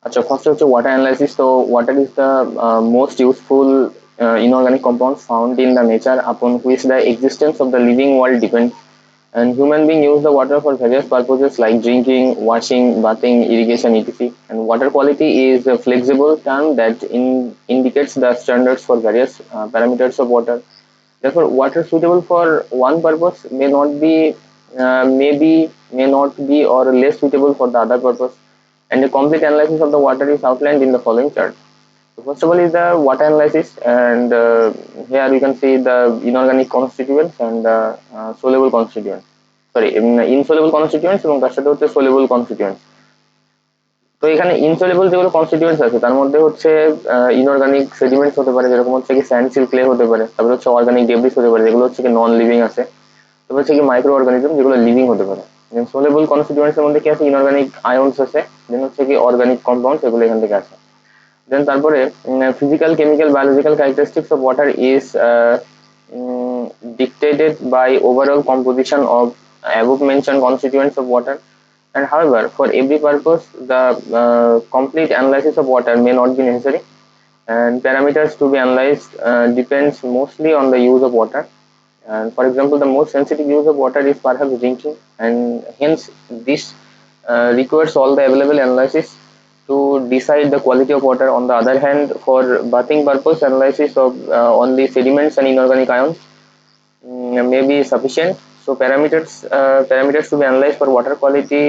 আচ্ছা, ফার্স্ট হচ্ছে water analysis. তো water is the most useful inorganic compounds found in the nature upon which the existence of the living world depends. And human beings use the water for various purposes like drinking, washing, bathing, irrigation, etc. And water quality is a flexible term that indicates the standards for various parameters of water. Therefore, water suitable for one purpose may not be or less suitable for the other purpose. And a complete analysis of the water is outlined in the following chart. So first of all is the water analysis, and here you can see the inorganic constituents and soluble constituents. Sorry, insoluble constituents এবং তার সাথে হচ্ছে soluble constituents. তো এখানে insoluble যেগুলো constituents আছে তার মধ্যে হচ্ছে ইনঅর্গানিক সেডিমেন্টস হতে পারে, যেরকম হচ্ছে কি স্যান্ড সিল্ক ক্লে হতে পারে। তারপরে হচ্ছে অর্গানিক ডেব্রিস হতে পারে, যেগুলো হচ্ছে কি নন লিভিং আছে। তারপর হচ্ছে কি মাইক্রো অর্গানিজম, যেগুলো লিভিং হতে পারে। সোলেবল কনস্টিটিউয়েন্টস এর মধ্যে কি আছে, ইনঅর্গানিক আয়নস আছে, দেন হচ্ছে কি অর্গানিক কম্পাউন্ডস, এগুলো এখান থেকে আসে। দেন তারপরে physical, chemical, biological characteristics of water is dictated by overall composition of above mentioned constituents of water. And however, for every purpose, the complete analysis of water may not be necessary, and parameters to be analyzed depends mostly on the use of water. And for example, the most sensitive use of water is perhaps drinking, and hence this requires all the available analysis to decide the quality of water. On the other hand, for bathing purpose, analysis of only sediments and inorganic ions may be sufficient. So parameters to be analyzed for water quality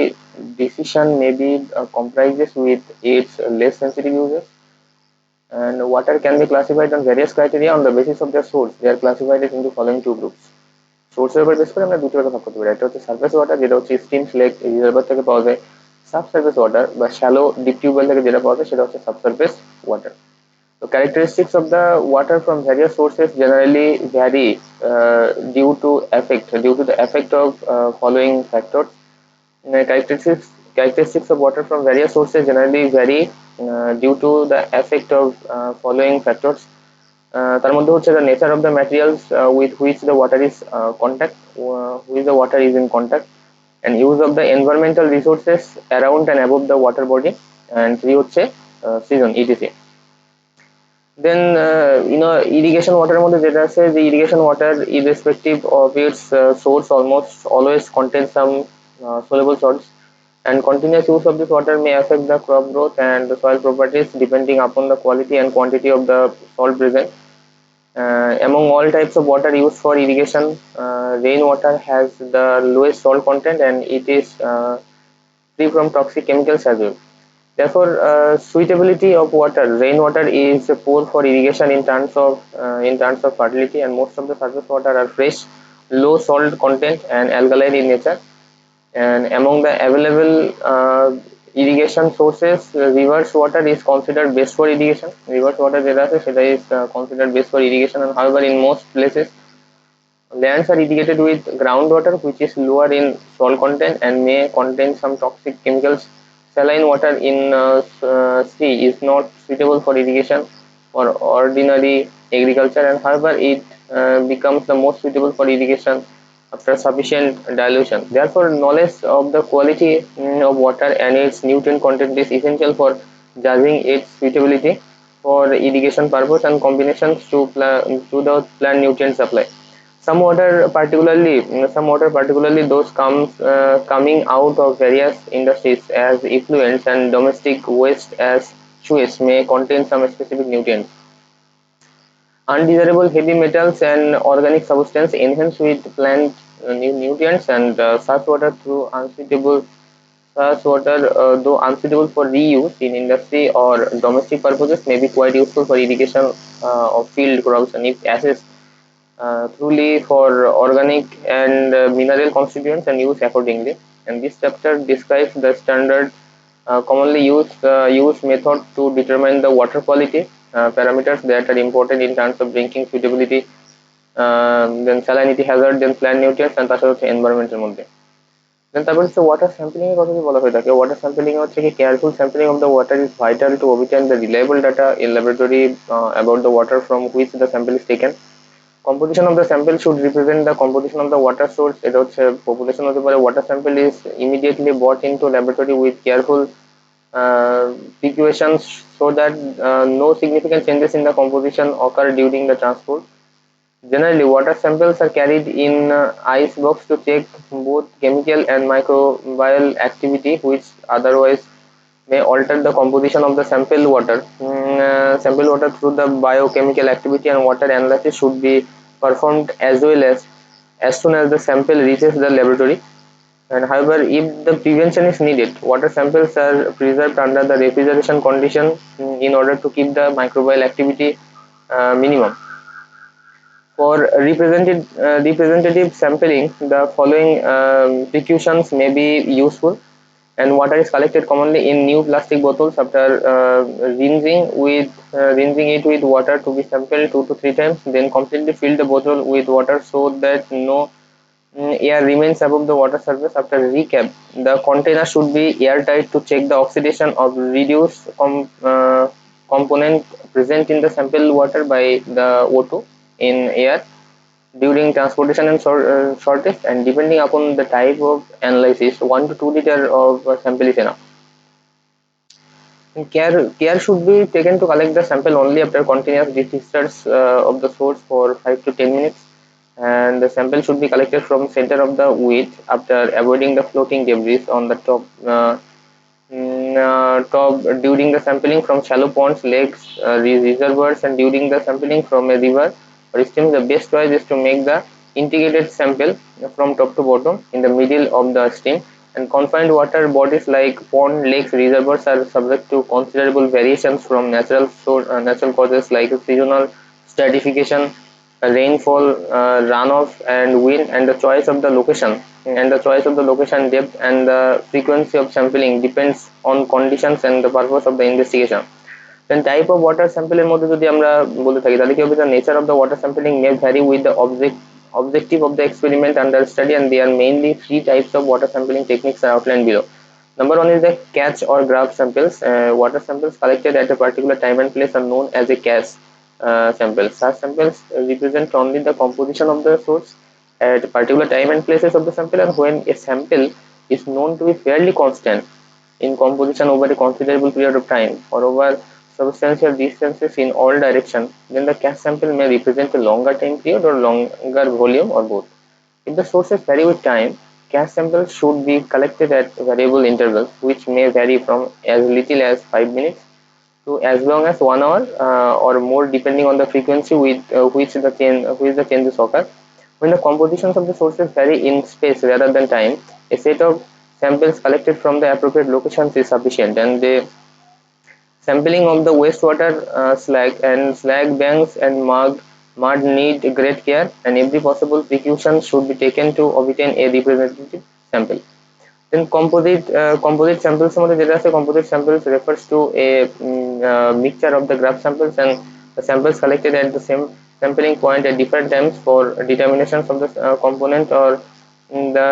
decision may be comprises with its less sensitive uses. And water can be classified on various criteria on the basis of their source. They are classified into following two groups. সোর্সের উপর base করে আমরা দুটো ভাগে ভাগ করতে পারি। একটা হচ্ছে সারফেস ওয়াটার, যেটা হচ্ছে স্ট্রিমস, লেক, রিজার্ভার থেকে পাওয়া যায়। সাবসারফেস ওয়াটার বা শ্যালো ডিপ টিউবওয়েল থেকে যেটা পাওয়া যায় সেটা হচ্ছে subsurface water. The characteristics of the water from various sources generally vary due to the effect of following factors. Characteristics of water from various sources generally vary due to the effect of following factors. তার মধ্যে হচ্ছে the nature of the materials with which the water is which the water is in contact, and use of the environmental resources around and above the water body, and three হচ্ছে season etc. Then irrigation water এর মধ্যে যেটা আছে, the irrigation water irrespective of its source almost always contains some soluble salts, and continuous use of this water may affect the crop growth and the soil properties depending upon the quality and quantity of the salt present. Among all types of water used for irrigation, rainwater has the lowest salt content, and it is free from toxic chemicals as well. Therefore, suitability of water, rainwater is poor for irrigation in terms of fertility, and most of the surface water are fresh, low salt content, and alkaline in nature. And among the available irrigation sources, reverse water is considered best for irrigation. Reverse water যেটা আছে সেটা is considered best for irrigation, and however in most places lands are irrigated with groundwater which is lower in salt content and may contain some toxic chemicals. Saline water in sea is not suitable for irrigation for ordinary agriculture, and however it becomes the most suitable for irrigation after sufficient dilution. Therefore, knowledge of the quality of water and its nutrient content is essential for judging its suitability for irrigation purpose and combinations to the plant nutrient supply. Some water, particularly those coming out of various industries as effluents and domestic waste as sewage, may contain some specific nutrients. Undesirable heavy metals and organic substances enhance with plant nutrients, and such water, though unsuitable for reuse in industry or domestic purposes, may be quite useful for irrigation of field crops, and if assessed truly for organic and mineral constituents and used accordingly. And this chapter describes the standard commonly used method to determine the water quality parameters that are important in terms of drinking suitability, then salinity hazard, then plant nutrients, and তার সাথে হচ্ছে environment এর মধ্যে। Then তারপর হচ্ছে water sampling এর কথা বলা হয়ে থাকে। Water sampling হচ্ছে কি careful sampling of the water is vital to obtain the reliable data in laboratory about the water from which the sample is taken. Composition of the sample should represent the composition of the water source. এটা হচ্ছে population হতে পারে। Water sample is immediately brought into laboratory with careful Equations show that no significant changes in the composition occur during the transport. Generally, water samples are carried in ice box to check both chemical and microbial activity, which otherwise may alter the composition of the sample water through the biochemical activity, and water analysis should be performed as soon as the sample reaches the laboratory. And however, if the prevention is needed, water samples are preserved under the refrigeration condition in order to keep the microbial activity minimum. For representative sampling, the following precautions may be useful. And water is collected commonly in new plastic bottles after rinsing it with water to be sampled 2 to 3 times. Then completely fill the bottle with water so that no air remains above the water surface. After recap, the container should be airtight to check the oxidation of reduced component present in the sample water by the O2 in air during transportation and shortage, and depending upon the type of analysis, 1 to 2 liter of sample is enough. Care should be taken to collect the sample only after continuous discharge of the source for 5 to 10 minutes, and the sample should be collected from center of the width after avoiding the floating debris on the top during the sampling from shallow ponds, lakes, reservoirs, and during the sampling from a river or stream. The best choice is to make the integrated sample from top to bottom in the middle of the stream. And confined water bodies like pond, lakes, reservoirs are subject to considerable variations from natural causes like seasonal stratification, rainfall, runoff, and wind. And the choice of the location, depth, and the frequency of sampling depends on conditions and the purpose of the investigation. Then type of water sample এর মধ্যে যদি আমরা বলে থাকি তাহলে কি হবে, the nature of the water sampling may vary with the objective of the experiment under study, and there are mainly 3 types of water sampling techniques are outlined below. Number 1 is the catch or grab samples. Water samples collected at a particular time and place are known as a catch samples. Such samples represent only the composition of the source at particular time and places of the sample, and when a sample is known to be fairly constant in composition over a considerable period of time or over substantial distances in all directions, then the catch sample may represent a longer time period or longer volume or both. If the sources vary with time, catch samples should be collected at variable intervals, which may vary from as little as 5 minutes to as long as 1 hour or more, depending on the frequency with which the changes occur. When the compositions of the sources vary in space rather than time, a set of samples collected from the appropriate locations is sufficient, and the sampling of the wastewater slag banks and mud need great care, and every possible precaution should be taken to obtain a representative sample. Then composite samples মধ্যে যেটা আছে, composite samples refers to a mixture of the graph samples and the samples collected at the same sampling point at different times for determinations of the component or the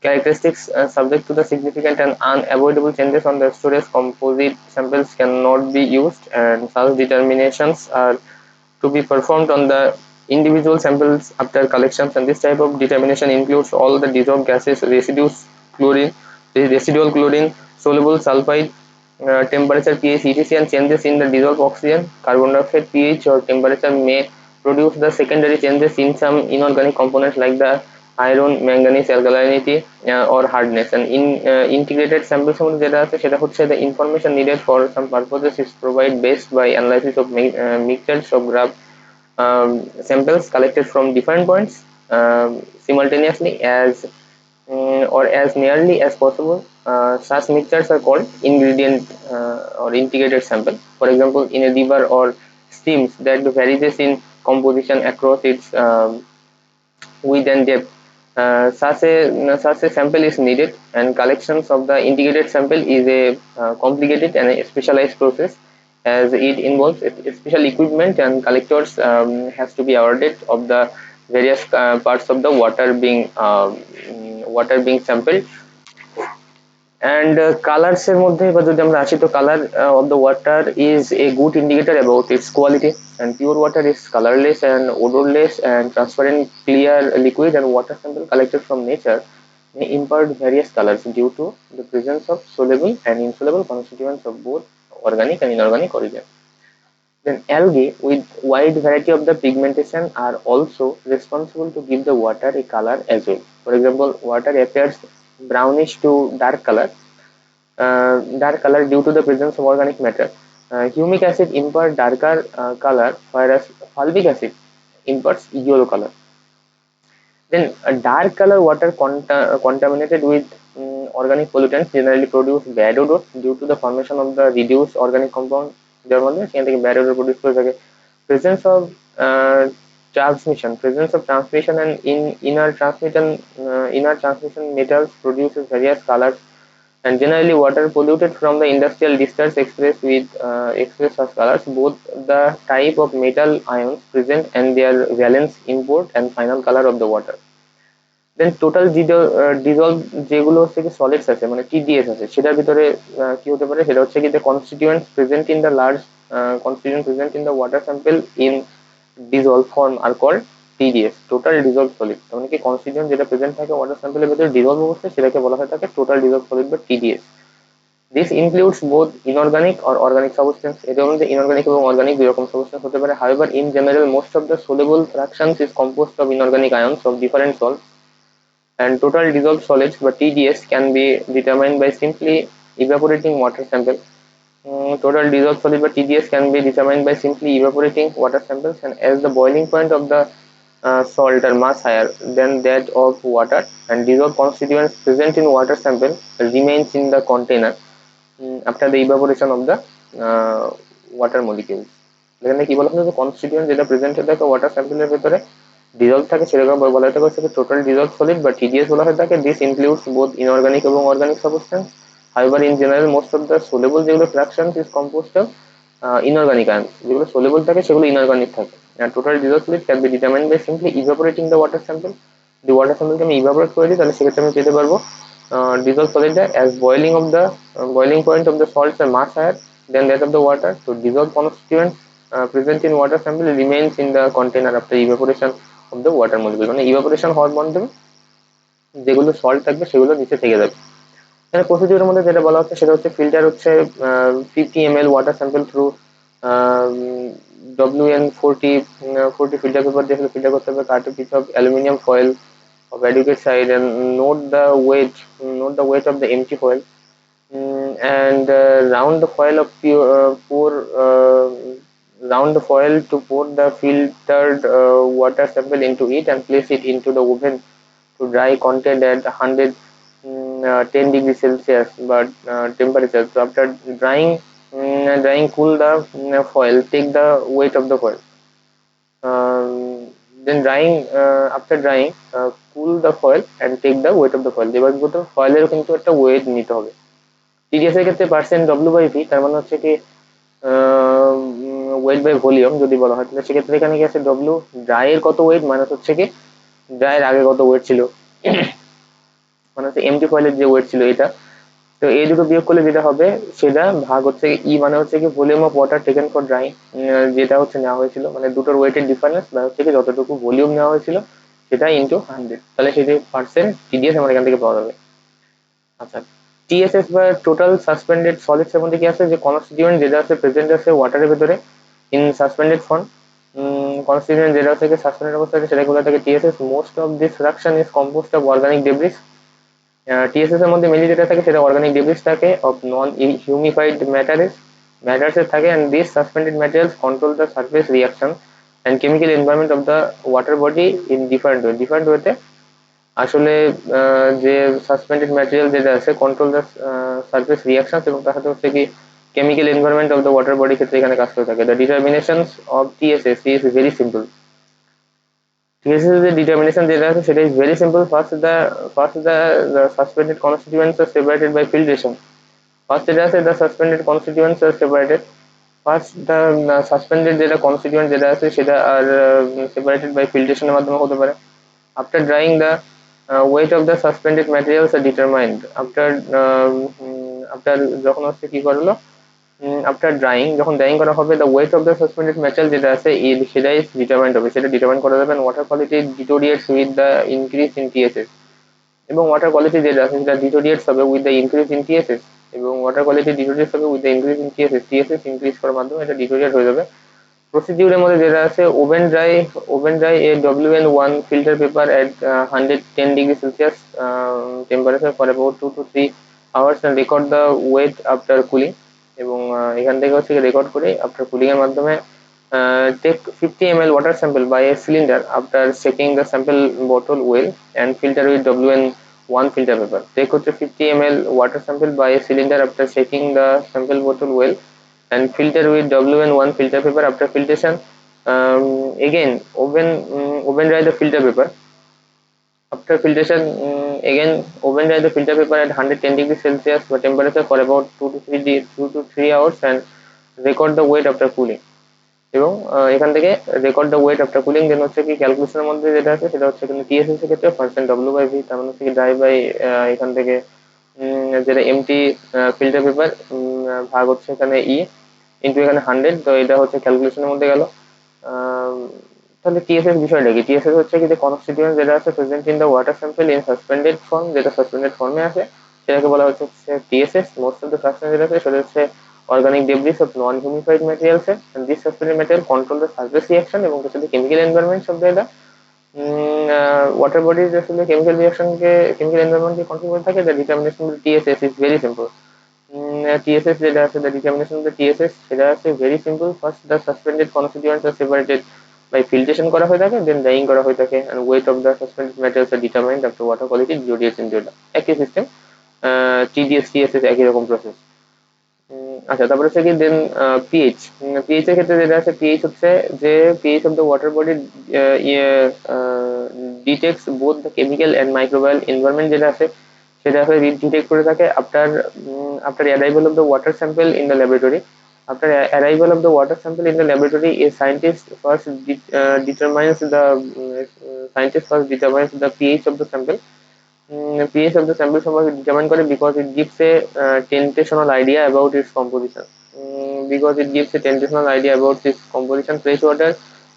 characteristics subject to the significant and unavoidable changes on the storage. Composite samples cannot be used, and such determinations are to be performed on the individual samples after collections, and this type of determination includes all the dissolved gases, residual chlorine, soluble sulfide, temperature, pH, etc., and changes in the dissolved oxygen, carbon dioxide, pH, or temperature may produce the secondary changes in some inorganic components like the iron, manganese, alkalinity, or hardness. And in integrated samples যেটা আছে সেটা হচ্ছে the information needed for some purposes is provided based by analysis of mixtures of graph samples collected from different points simultaneously or as nearly as possible. Such mixtures are called ingredient or integrated sample. For example, in a river or streams that varies in composition across its width and depth, such a sample is needed, and collections of the integrated sample is a complicated and a specialized process, as it involves special equipment, and collectors has to be awarded of the various parts of the water being sampled. And colors এর মধ্যে এবার যদি আমরা আসি, তো color of the water is a good indicator about its quality, and pure water is colorless and odorless and transparent clear liquid, and water sample collected from nature may impart various colors due to the presence of soluble and insoluble constituents of both organic and inorganic origin. Then algae with wide variety of the pigmentation are also responsible to give the water a color as well. For example, water appears brownish to dark color due to the presence of organic matter. Humic acid imparts darker color, whereas fulvic acid imparts yellow color. Then a dark color water contaminated with organic pollutants generally produce bad odor due to the formation of the reduced organic compound যার মধ্যে সেখান থেকে bad odor produce করে থাকে. Presence of uh, transmission and inner transmission metals produces various colors, and generally water polluted from the industrial discharge express as colors both the type of metal ions present and their valence import and final color of the water. Then total dissolve যেগুলো হচ্ছে কি solids আছে মানে TDS আছে সেটার ভিতরে কি হতে পারে সেটা হচ্ছে কি the constituents present in the large constituent present in the water sample in dissolve form are called TDS total dissolved solid তার মানে কি কনস্টিটিউয়েন্ট যেটা প্রেজেন্ট থাকে ওয়াটার স্যাম্পলের ভিতরে ডিজলভ অবস্থায় সেটাকে বলা হয় থাকে টোটাল ডিজলভ সলিড বা TDS. This includes both inorganic or organic substance. এদের মধ্যে inorganic এবং organic দুই রকম substance হতে পারে. However, in general, most of the soluble fractions is composed of inorganic ions of different salts, and total dissolved solids but TDS can be determined by simply evaporating water sample. Total dissolved solid but TDS can be determined by simply evaporating water samples, and as the boiling point of the salt are much higher than that of water and dissolved constituents present in water sample remains in the container after the evaporation of the water molecules. এখানে কি বলা হচ্ছে constituent যেটা present হয়ে থাকে water স্যাম্পলের ভিতরে dissolved থাকে সেটাকে বলা হয়ে থাকে টোটাল ডিজলভ সলিড বা টিডিএস বলা হয়ে থাকে. দিস ইনক্লুডস বোথ ইনঅর্গানিক এবং organic substance. However in general most of the soluble যেগুলো fractions is composed of inorganic ions, যেগুলো সোলেবল থাকে সেগুলো ইনঅর্গানিক থাকে. and total dissolved solid can be determined by simply evaporating the water sample. the water sample কে আমি evaporate করে দিই তাহলে সেক্ষেত্রে আমি পেতে পারবো dissolved solid as boiling point of the salts are much higher than that of the water. So dissolved constituents present in water sample remains in the container after evaporation of the water molecule. মানে evaporation হওয়ার মাধ্যমে যেগুলো salt থাকবে সেগুলো নিচে থেকে যাবে. এখানে প্রসিডিউরের মধ্যে যেটা বলা হচ্ছে সেটা হচ্ছে ফিল্টার হচ্ছে 50 ml water sample through WN40 filter paper দিয়ে ফিল্টার করতে হবে. Cut piece of aluminium foil of adequate size and note the weight of the empty foil. And round the foil of round the foil to pour the filtered water sample into it and place it into the oven to dry content at 110 degrees Celsius but temperature. So after drying cool the foil, take the weight of the foil. Then after drying cool the foil and take the weight of the foil. এবার কিন্তু ফয়েলের কিন্তু একটা wait নিতে হবে. TDS এর ক্ষেত্রে percent W by V তার মানে হচ্ছে কি ওয়েট বাই ভলিউম যদি বলা হয় তাহলে সেক্ষেত্রে এখানে কি আছে ডব্লিউ ড্রাই এর কত ওয়েট মানে হচ্ছে কি ড্রাই এর আগে কত ওয়েট ছিল মানে হচ্ছে এমটি ফয়েলের যে ওয়েট ছিল এটা. তো এই দুটো বিয়োগ করলে যেটা হবে সেটা ভাগ হচ্ছে ই মানে হচ্ছে কি volume of water taken for drawing যেটা হচ্ছে নেওয়া হয়েছিল মানে দুটোর ওয়েটের ডিফারেন্স বা হচ্ছে কি যতটুকু ভলিউম নেওয়া হয়েছিল সেটা ইনটু 100 তাহলে সেটা পার্সেন্ট টিডিএস আমার এখান থেকে পাওয়া যাবে. আচ্ছা টিএসএস বা টোটাল সাসপেন্ডেড সলিডস এর মধ্যে কি আছে যে কনস্টিটিউয়েন্ট যেটা আছে প্রেজেন্ট আছে ওয়াটারের ভিতরে ইন সাসপেন্ডেড ফর্ম. কনস্টিটিউয়েন্ট যেটা থেকে সাসপেন্ডেড অবস্থায় সেটাকে বলা থাকে TSS. Most of this fraction is composed of organic debris. TSS এর মধ্যে মেনলি যেটা থাকে সেটা অর্গানিক ডেব্রিস থাকে অফ নন হিউমিফাইড ম্যাটারস থাকে, and these suspended materials control the surface reaction and chemical environment of the water body in different ওয়েতে আসলে যে সাসপেন্ডেড ম্যাটেরিয়াল যেটা আছে কন্ট্রোল দ্য সারফেস রিয়াকশনস এবং তার সাথে হচ্ছে কি chemical environment of the water body ক্ষেত্রে এখানে কাজ করে থাকে. The determinations of TSS is very simple. TSS এর ডিটারমিনেশন যেটা আছে সেটা is very simple. First the suspended constituents are separated by filtration. First যেটা আছে the suspended constituents are separated. The suspended যেটা কনস্টিটিউয়েন্ট যেটা আছে সেটা আর সেপারেটেড বাই ফিল্ট্রেশনের মাধ্যমে হতে পারে. After drying, the weight of the suspended materials are determined. After যখন হচ্ছে কি করলো আফটার যখন ড্রাইং করা হবে the weight of the suspended material যেটা আছে সেটা ডিটারমাইন্ড হবে, সেটা ডিটারমাইন করা যাবে. Water quality deteriorates with the increase in TSS. এবং ওয়াটার কোয়ালিটি যেটা আছে সেটা ডিটোরিয়েটস হবে with the increase in TSS, এবং ওয়াটার কোয়ালিটি ডিটোরিয়েটস হবে with the increase in TSS, TSS increase করার মাধ্যমে এটা ডিটোরিয়েট হয়ে যাবে। প্রসিডিউরের মধ্যে যেটা আছে oven dry A WN1 filter paper at 110°C temperature for about 2 to 3 hours and record the weight after cooling, এবং এখান থেকে হচ্ছে রেকর্ড করে আফটার কুলিং এর মাধ্যমে take 50 ml water sample by a cylinder after shaking the sample bottle well and filter with WN1 filter paper. Take হচ্ছে 50 ml water sample by a cylinder after shaking the sample bottle well and filter with WN1 filter paper after filtration. Again oven dry the filter paper after filtration. Again oven dry the filter paper at 110°C for temperature for about 2 to 3 hours and record the weight after cooling, এবং এখান থেকে record the weight after cooling. Then হচ্ছে কি ক্যালকুলেশনের মধ্যে যেটা আছে সেটা হচ্ছে কিন্তু টিএসএস এর ক্ষেত্রে পার্সেন্ট W/V, তার মানে হচ্ছে কি ড্রাই বাই এখান থেকে যেটা এমটি ফিল্টার পেপার ভাগ হচ্ছে এখানে ইন্টু এখানে 100, তো এটা হচ্ছে ক্যালকুলেশনের মধ্যে গেল। তাহলে টিএসএস বিষয়টা কি? টিএসএস হচ্ছে কি যে কনস্টিটিউয়েন্ট যেটা আছে present in the water sample in suspended form, যেটা সাসপেন্ডেড ফর্মে আছে সেটাকে বলা হচ্ছে TSS. Most of the substance যেটা আছে সেটা হচ্ছে organic debris of non-humified materials, and this suspended material control the surface reaction এবং হচ্ছে chemical environment of the water bodies আসলে কেমিক্যাল এনভায়রনমেন্টকে কন্ট্রোল করে থাকে। The determination of TSS is very simple. TSS যেটা আছে, the determination of the TSS সেটা আছে very simple. First the suspended constituents are separated by filtration করা হয়ে থাকে, then drying করা হয়ে থাকে, and weight of the suspended materials are determined after water quality deteriorates into এটা একই সিস্টেম। TDS TSS একই রকম প্রসেস। আচ্ছা, তারপরে হচ্ছে কি দেন পিএইচ। পিএইচ এর ক্ষেত্রে যেটা আছে, পিএইচ হচ্ছে যে pH of the water body detects both the chemical and microbial environment যেটা আছে সেটা আছে ডিটেক্ট করে থাকে after arrival of the water sample in the laboratory. After arrival of the water sample in the laboratory, a scientist first determines the pH of the sample. pH of the sample সম্পর্কে determine করে because it gives a tentational idea about its composition. Fresh water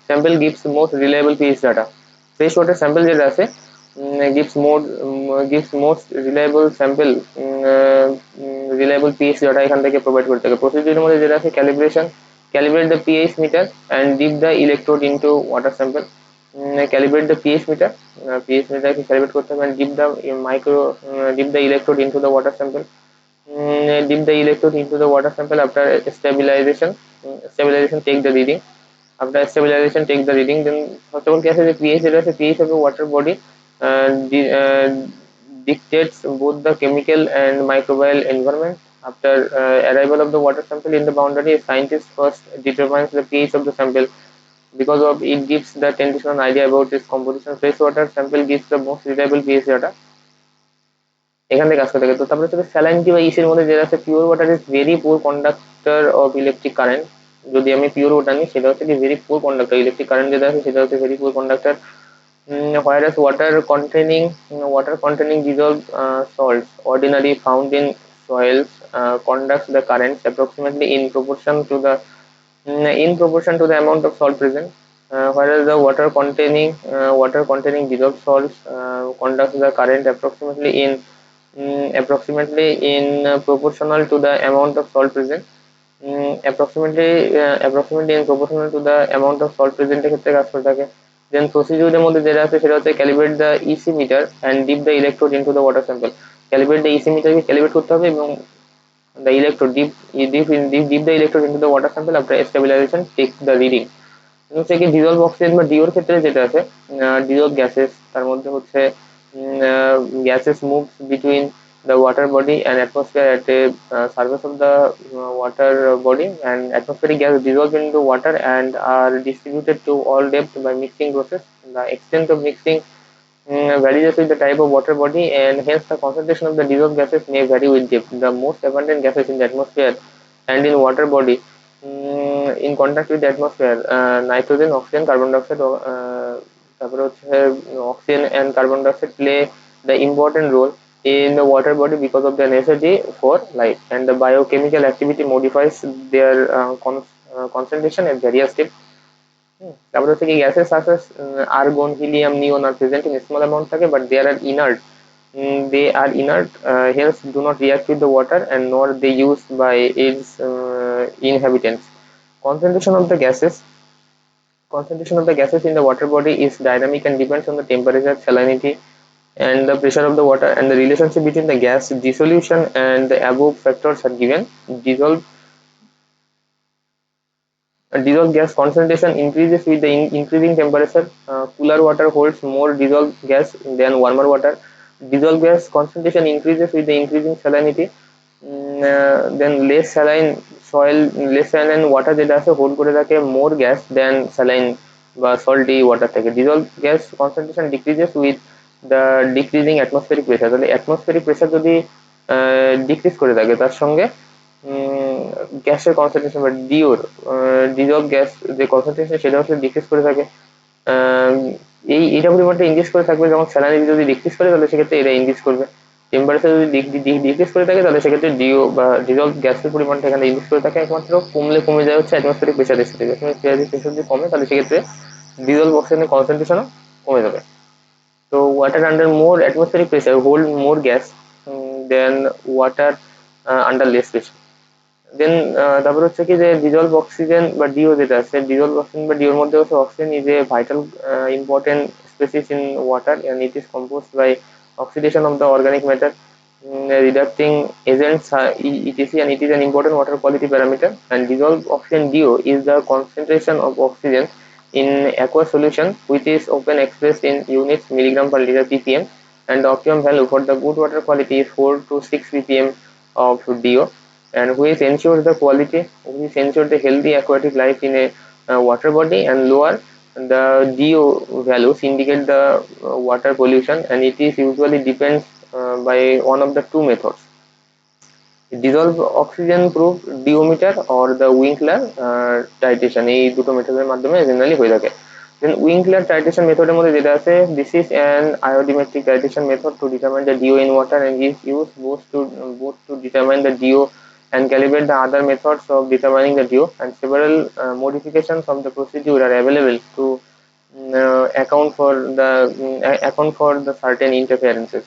sample gives most reliable pH data. Fresh water sample যেটা আছে gives most reliable pH data এখান থেকে provide করতে হবে। প্রসিডিউরের মধ্যে যেটা আছে calibrate the pH meter and dip the electrode into water sample. Calibrate the pH meter, pH meter K calibrate করতে হবে and dip the electrode into the water sample. Dip the electrode into the water sample after stabilization. Take the reading. After stabilization take the reading. Then first of all क्या है pH যেটা আছে pH of the water body dictates both the chemical and microbial environment. After arrival of the water sample in the boundary, a scientist first determines the pH of the sample because of it gives the tentational idea about its composition. Fresh water sample gives the most reliable pH data. এখান থেকে কাজ করতে থাকে। তো তারপরে হচ্ছে স্যালাইনটি বা ইসের মধ্যে যেটা আছে পিওর ওয়াটার ইজ ভেরি পুর কন্ডাক্টর অফ ইলেকট্রিক কারেন্ট। যদি আমি পিওর ওয়াটার নিই সেটা হচ্ছে কি ভেরি পুর কন্ডাক্টর, ইলেকট্রিক কারেন্ট যেটা আছে সেটা হচ্ছে ভেরি পুর conductor. whereas water containing dissolved salts ordinarily found in soils conducts the currents approximately in proportion to the amount of salt present, whereas the water containing dissolved salts conducts the current approximately in proportional to the amount of salt present. Approximately in proportional to the amount of salt present এর ক্ষেত্রে কাজ করে থাকে। Then procedure এর মধ্যে যেটা আছে সেটা হচ্ছে calibrate the EC meter and dip the electrode into the water sample. Calibrate the EC meter K calibrate করতে হবে এবং the electrode dip the electrode into the water sample. After stabilization take the reading. হচ্ছে কি dissolved oxygen বা ডিওর ক্ষেত্রে যেটা আছে dissolved gases, তার মধ্যে হচ্ছে gases moves between the water body and atmosphere at a surface of the water body, and atmospheric gas dissolve into water and are distributed to all depth by mixing process. The extent of mixing varies with the type of water body, and hence the concentration of the dissolved gases may vary with depth. The most abundant gases in the atmosphere and in water body in contact with the atmosphere, nitrogen, oxygen, carbon dioxide, তারপরে হচ্ছে oxygen and carbon dioxide play the important role in the water body because of their necessity for life, and the biochemical activity modifies their concentration at various depths. তারপরে হচ্ছে কি গ্যাসের surface argon, helium, neon are present in small amount থাকে, but there are inert They are inert, hence do not react with the water and nor they used by its inhabitants. Concentration of the gases Concentration of the gases in the water body is dynamic and depends on the temperature, salinity, and the pressure of the water, and the relationship between the gas dissolution and the above factors are given. Dissolved gas concentration increases with the increasing temperature. Cooler water holds more dissolved gas than warmer water. Dissolved gas concentration increases with the increasing salinity. Then less saline water যেটা আছে hold করে রাখে more gas than saline বা salty water থেকে. Dissolved gas concentration decreases with the decreasing atmospheric pressure. তাহলে atmospheric pressure যদি decrease করে থাকে তার সঙ্গে গ্যাসের কনসেন্ট্রেশন বা ডিজলভ গ্যাস যে কনসেন্ট্রেশন সেটা হচ্ছে ডিক্রিজ করে থাকে। এইটা পরিমাণটা ইনক্রিজ করে থাকবে, যখন স্যালারি যদি ডিক্রিজ করে তাহলে সেক্ষেত্রে এটা ইনক্রিজ করবে। টেম্পারেচার যদি ডিক্রিজ করে থাকে তাহলে সেক্ষেত্রে ডিও বা ডিজলভ গ্যাসের পরিমাণটা এখানে ইনক্রিজ করে থাকে। একমাত্র কমলে যায় হচ্ছে অ্যাটমসফেরিক প্রেশারের সাথে, যখন প্রেশার যদি কমে তাহলে সেক্ষেত্রে ডিজলভ অক্সিজেনের কনসেন্ট্রেশনও কমে যাবে। তো ওয়াটার আন্ডার মোর অ্যাটমসফেরিক প্রেশার হোল্ড মোর গ্যাস দেন ওয়াটার আন্ডার লেস প্রেশার। দেন তারপর হচ্ছে কি যে ডিজলভ অক্সিজেন বা ডিও যেটা আছে, ডিজলভ অক্সিজেন বা ডিওর মধ্যে হচ্ছে oxygen is a vital important species in water and it is composed by oxidation of the organic matter, reducting agents, etc, and it is an important water quality parameter. And dissolved oxygen DO is the concentration of oxygen in aqueous solution which is often expressed in units milligram per liter ppm, and the optimum value for the good water quality is 4 to 6 ppm of DO, and which ensures the healthy aquatic life in a water body. And lower the DO values indicate the water pollution, and it is usually depends by one of the two methods: dissolve oxygen proof ডিওমিটার or the Winkler titration। এই দুটো মেথডের মাধ্যমে generally হয়ে থাকে। Then Winkler titration মেথডের মধ্যে যেটা আছে, this is an iodometric titration method to determine the DO in water and is used both to determine the DO and calibrate the other methods of determining the DO, and several modifications of the procedure are available to account for the certain interferences.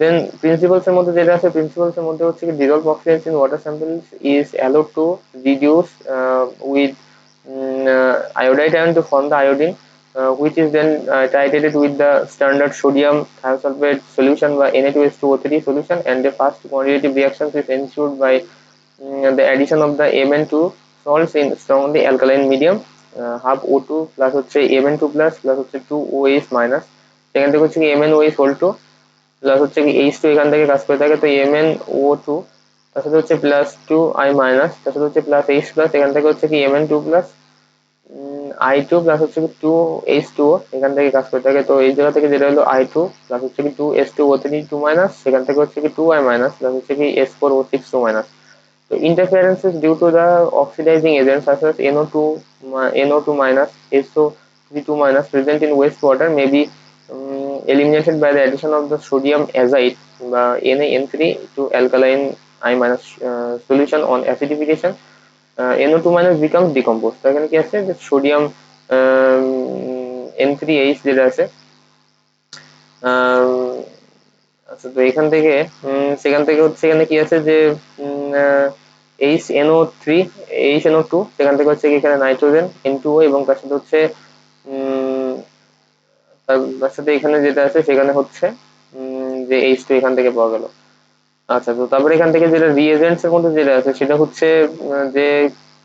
Then principles এর মধ্যে যেটা আছে, principles এর মধ্যে হচ্ছে কি dissolved oxygen in water samples is allowed to reduce with iodide ion to form the iodine, which is then titrated with the standard sodium thiosulfate solution by Na2H2O3 solution, and the fast quantitative reactions is ensured by the addition of the Mn2 salts in strongly alkaline medium, half O2 plus হচ্ছে Mn2 plus হচ্ছে 2OH minus, সেখান থেকে হচ্ছে কি MnOH whole 2 plus হচ্ছে কি H2 এখান থেকে কাজ করে থাকে, তো MnO2 তার সাথে হচ্ছে প্লাস 2I মাইনাস, তার সাথে হচ্ছে প্লাস H প্লাস, এখান থেকে হচ্ছে কি Mn2 প্লাস I2 প্লাস হচ্ছে কি 2H2O এখান থেকে কাজ করে থাকে। তো এই জায়গা থেকে যেটা হলো I2 প্লাস হচ্ছে কি 2H2O3 2 মাইনাস, সেখান থেকে হচ্ছে কি 2I মাইনাস প্লাস হচ্ছে কি S4O6 2 minus. So interferences due to the oxidizing agents such as NO2 minus, SO32 minus present in wastewater may be eliminated by the addition of the sodium azide NaN3 to alkaline I minus solution on acidification. NO2 minus becomes decomposed। তো এখানে কি আছে যে sodium N3H যেটা আছে, আচ্ছা তো এখান থেকে সেখান থেকে হচ্ছে এখানে কি আছে যে HNO3 HNO2, সেখান থেকে হচ্ছে কি এখানে নাইট্রোজেন N2O এবং তার সাথে হচ্ছে তার সাথে এখানে যেটা আছে সেখানে হচ্ছে যে H2 এখান থেকে পাওয়া গেল। আচ্ছা তো তারপরে এখান থেকে যেটা রিএজেন্টস এর মধ্যে যেটা আছে সেটা হচ্ছে যে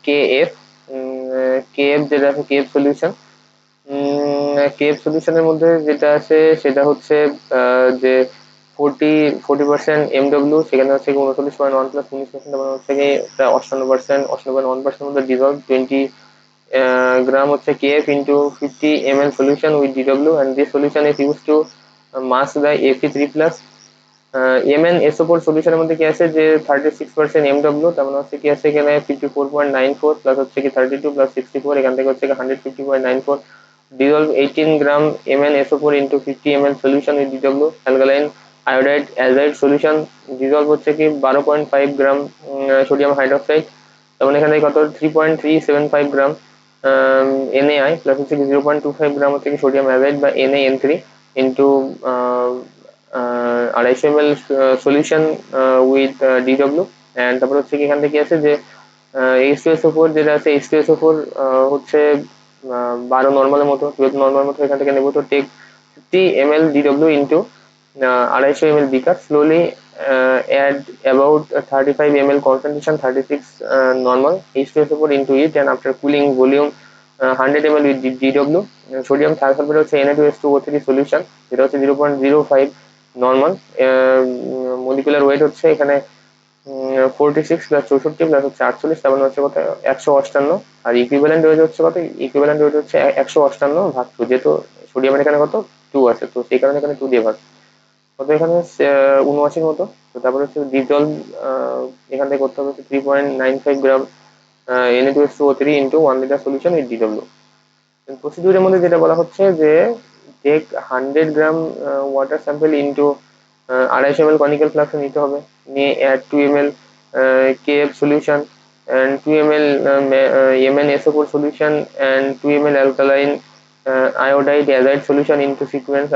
KF KF যেটা আছে KF সলিউশন। কেএফ সলিউশনের মধ্যে যেটা আছে সেটা হচ্ছে যে 40% MW, সেখানে হচ্ছে 39.1 প্লাস 19% মানে হচ্ছে কি 58.1% মধ্যে ডিজলভ 20 গ্রাম হচ্ছে KF into 50 ml solution with DW, and this solution is used to mask the Fe3 plus। MnSO4 সলিউশনের মধ্যে কি আছে যে 36% MW, তার মানে হচ্ছে কি আছে এখানে 54.94 প্লাস হচ্ছে কি 32 প্লাস 64, এখান থেকে হচ্ছে 150.94 dissolve 18 gram MnSO4 into 50 ml solution with DW, alkaline iodide azide solution dissolve হচ্ছে কি 12.5 গ্রাম সোডিয়াম হাইড্রোক্সাইড, তখন এখানে কত 3.375 গ্রাম NaI প্লাস হচ্ছে কি 0.25 গ্রাম হচ্ছে কি সোডিয়াম অ্যাজাইড বা NaN3 into 250 ml solution with DW। And তারপর হচ্ছে কি এখান থেকে আছে যে H2SO4 যেটা আছে H2SO4 হচ্ছে 12 নর্মালের মতো 12 নর্মাল মতো এখান থেকে নেব। তো take 50 ml DW into 250 ml beaker, slowly add about 35 ml concentration 36 normal H2SO4 into it, and after cooling volume 100 ml with DW। Sodium thiosulphate হচ্ছে Na2H2O3 সলিউশন, যেটা হচ্ছে 0.05 নর্মাল। মলিকুলার ওয়েট হচ্ছে এখানে 46 প্লাস 64 প্লাস হচ্ছে 48, তার মানে হচ্ছে কত 158। আর ইকুইভ্যালেন্ট ওয়েট হচ্ছে কত, ইকুইভ্যালেন্ট ওয়েট হচ্ছে 158 ভাগ 2, যেহেতু সোডিয়ামের এখানে কত 2 আছে, তো সেই কারণে এখানে 2 দিয়ে ভাগ, কত এখানে 79 মতো। তো তারপরে হচ্ছে ডিজলভ এখান থেকে করতে হবে 3.95 gram Na2H2O3 into 1 litre solution with DW। প্রসিডিউরের মধ্যে যেটা বলা হচ্ছে যে take 100 gram water sample into 250 ml conical flask নিতে হবে, নিয়ে add 2 ml KF solution and 2 ml MnSO4 solution and 2 ml alkaline iodide azide solution into sequence.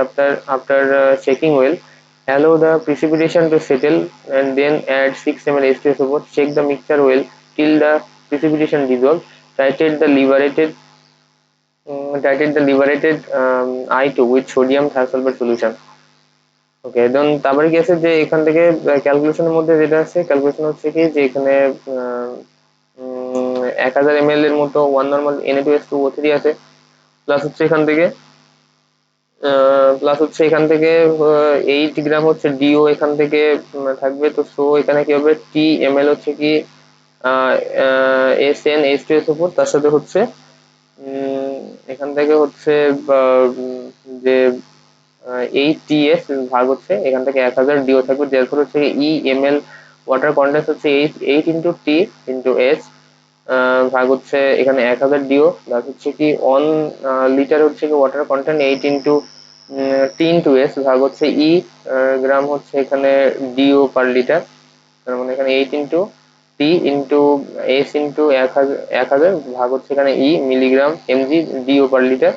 After shaking well, allow the precipitation to settle and then add 6 ml H2SO4. Shake the mixture well till the precipitation dissolve. Titrate the liberated I2 with sodium thiosulfate solution. ওকে, দেন তারপরে কি আছে যে এখান থেকে ক্যালকুলেশনের মধ্যে যেটা আছে, calculation হচ্ছে কি যে এখানে 1000 ml এর মতো 1 নর্মাল Na2H2O3 আছে, প্লাস হচ্ছে এখান থেকে 8 গ্রাম হচ্ছে ডিও এখান থেকে থাকবে। তো সো এখানে কি হবে টি ml হচ্ছে কি SnH2SO4, তার সাথে হচ্ছে এখান থেকে হচ্ছে যে 8TS ভাগ হচ্ছে এখান থেকে 1000 ডিও থাকবে, therefore হচ্ছে EML ওয়াটার কন্টেন্টস হচ্ছে 8 ইন্টু টি ইন্টু এস ভাগ হচ্ছে এখানে 1000 ডিও, প্লাস হচ্ছে কি 1 লিটার হচ্ছে কি water content 8 into T into S ভাগ হচ্ছে গ্রাম হচ্ছে এখানে ডিও পার লিটার, তার মানে এখানে 8 into T into S into 1000 ভাগ হচ্ছে এখানে milligram MG DO per litre.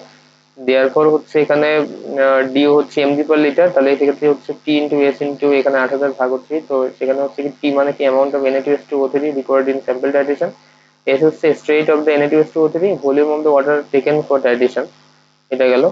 Therefore হচ্ছে এখানে ডিও হচ্ছে এমজি পার লিটার, তাহলে সেক্ষেত্রে হচ্ছে টি ইন্টু এস ইন্টু এখানে 8000 ভাগ হচ্ছে, তো সেখানে হচ্ছে কি টি মানে কি amount of Na2H2O3 required in sample titration, S হচ্ছে strength of the Na2H2O3, volume of the water taken for titration, এটা গেল।